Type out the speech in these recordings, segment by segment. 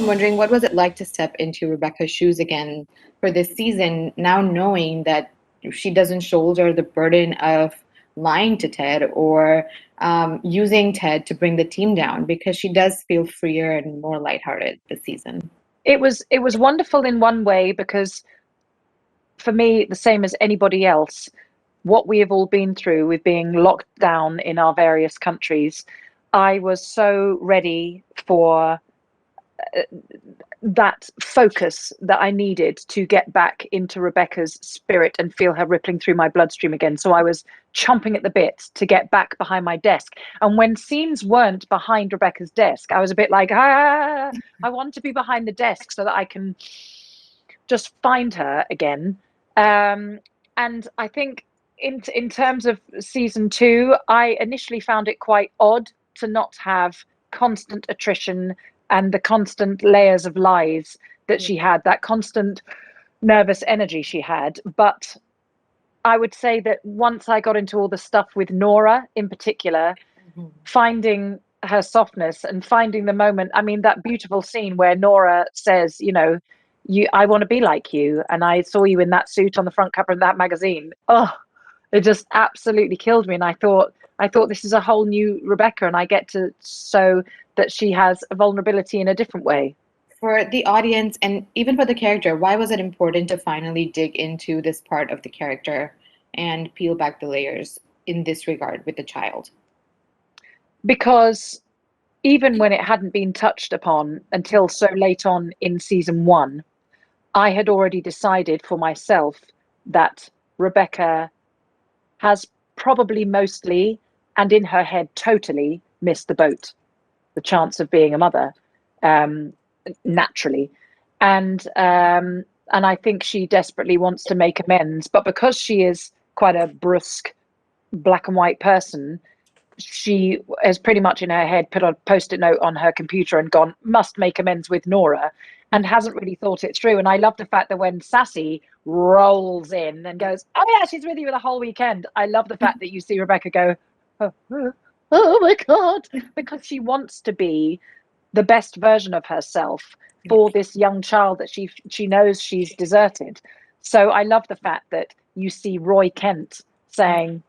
I'm wondering, what was it like to step into Rebecca's shoes again for this season, now knowing that she doesn't shoulder the burden of lying to Ted or using Ted to bring the team down, because she does feel freer and more lighthearted this season. It was wonderful in one way, because for me, the same as anybody else, what we have all been through with being locked down in our various countries, I was so ready for that focus that I needed to get back into Rebecca's spirit and feel her rippling through my bloodstream again. So I was chomping at the bit to get back behind my desk. And when scenes weren't behind Rebecca's desk, I was a bit like, I want to be behind the desk so that I can just find her again. And I think in terms of season 2, I initially found it quite odd to not have constant attrition and the constant layers of lies that she had, that constant nervous energy she had. But I would say that once I got into all the stuff with Nora in particular, finding her softness and finding the moment, I mean, that beautiful scene where Nora says, I want to be like you, and I saw you in that suit on the front cover of that magazine. Oh, it just absolutely killed me. And I thought this is a whole new Rebecca, and I get to show that she has a vulnerability in a different way. For the audience and even for the character, why was it important to finally dig into this part of the character and peel back the layers in this regard with the child? Because even when it hadn't been touched upon until so late on in season 1, I had already decided for myself that Rebecca has probably mostly, and in her head totally, missed the boat, the chance of being a mother, naturally. And I think she desperately wants to make amends. But because she is quite a brusque, black and white person, she has pretty much in her head put a post-it note on her computer and gone, must make amends with Nora, and hasn't really thought it through. And I love the fact that when Sassy rolls in and goes, oh yeah, she's with you the whole weekend, I love the fact that you see Rebecca go, oh my God, because she wants to be the best version of herself for this young child that she knows she's deserted. So I love the fact that you see Roy Kent saying,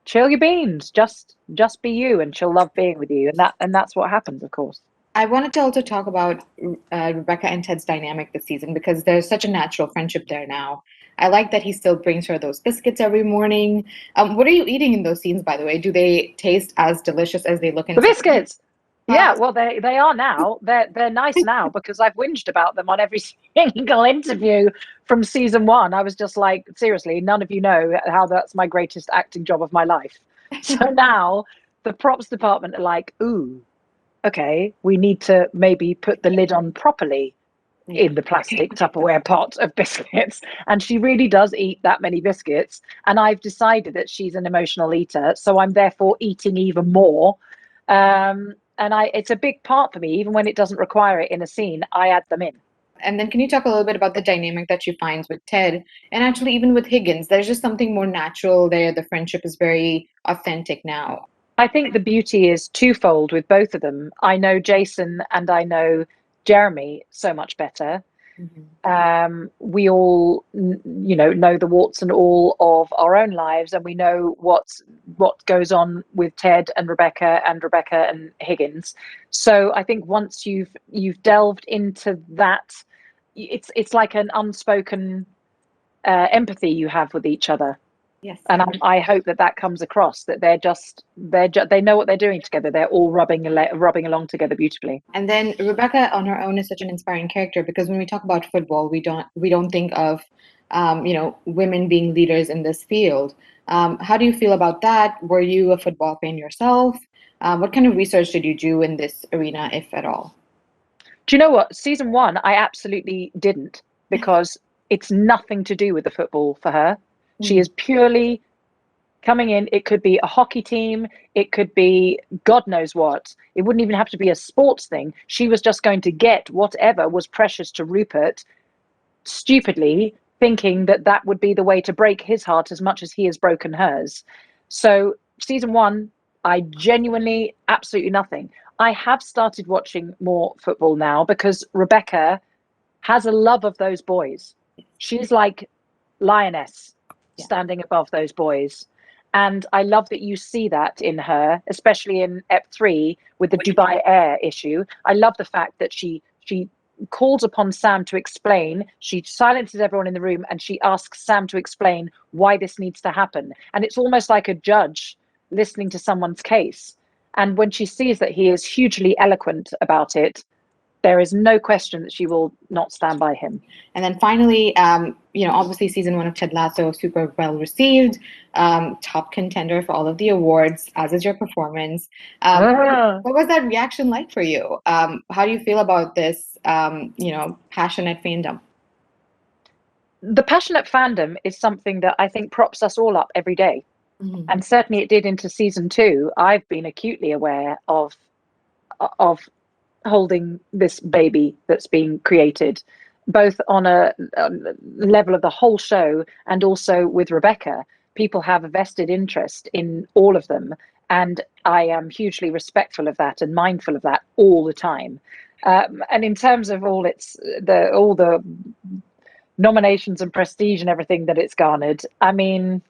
chill your beans, just be you, and she'll love being with you. And that's what happens, of course. I wanted to also talk about Rebecca and Ted's dynamic this season, because there's such a natural friendship there now. I like that he still brings her those biscuits every morning. What are you eating in those scenes, by the way? Do they taste as delicious as they look in the biscuits? Yeah, well, they are now. They're nice now, because I've whinged about them on every single interview from season 1. I was just like, seriously, none of you know how that's my greatest acting job of my life. So now the props department are like, ooh, okay, we need to maybe put the lid on properly in the plastic Tupperware pot of biscuits. And she really does eat that many biscuits. And I've decided that she's an emotional eater, so I'm therefore eating even more. And it's a big part for me, even when it doesn't require it in a scene, I add them in. And then can you talk a little bit about the dynamic that she finds with Ted, and actually even with Higgins? There's just something more natural there. The friendship is very authentic now. I think the beauty is twofold with both of them. I know Jason and I know Jeremy so much better. We all, know the warts and all of our own lives, and we know what goes on with Ted and Rebecca and Higgins. So I think once you've delved into that, it's like an unspoken empathy you have with each other. Yes. And I hope that comes across, that they know what they're doing together. They're all rubbing along together beautifully. And then Rebecca on her own is such an inspiring character, because when we talk about football, we don't think of women being leaders in this field. How do you feel about that? Were you a football fan yourself? What kind of research did you do in this arena, if at all? Do you know what? Season 1, I absolutely didn't, because it's nothing to do with the football for her. She is purely coming in. It could be a hockey team. It could be God knows what. It wouldn't even have to be a sports thing. She was just going to get whatever was precious to Rupert, stupidly thinking that would be the way to break his heart as much as he has broken hers. So season 1, I genuinely, absolutely nothing. I have started watching more football now because Rebecca has a love of those boys. She's like lioness standing above those boys. And I love that you see that in her, especially in Ep3 with the Dubai Air issue. I love the fact that she calls upon Sam to explain. She silences everyone in the room and she asks Sam to explain why this needs to happen. And it's almost like a judge listening to someone's case. And when she sees that he is hugely eloquent about it, there is no question that she will not stand by him. And then finally, obviously season 1 of Ted Lasso, super well received, top contender for all of the awards, as is your performance. What was that reaction like for you? How do you feel about this, passionate fandom? The passionate fandom is something that I think props us all up every day. Mm-hmm. And certainly it did into season 2. I've been acutely aware of holding this baby that's being created, both on a level of the whole show and also with Rebecca. People have a vested interest in all of them, and I am hugely respectful of that and mindful of that all the time. And in terms of all the nominations and prestige and everything that it's garnered, I mean,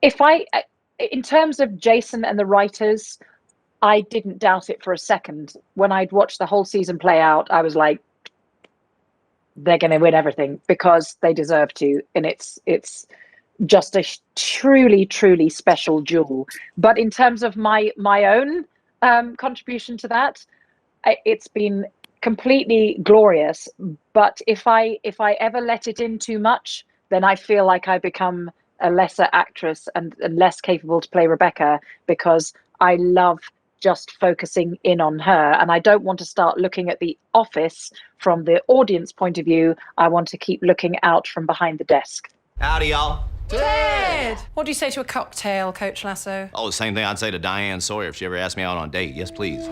in terms of Jason and the writers, I didn't doubt it for a second. When I'd watched the whole season play out, I was like, they're going to win everything because they deserve to. And it's just a truly, truly special jewel. But in terms of my own contribution to that, it's been completely glorious. But if I ever let it in too much, then I feel like I become a lesser actress and less capable to play Rebecca, because I love just focusing in on her, and I don't want to start looking at The Office from the audience point of view. I want to keep looking out from behind the desk. Howdy, y'all. Ted! What do you say to a cocktail, Coach Lasso? Oh, the same thing I'd say to Diane Sawyer if she ever asked me out on a date. Yes, please.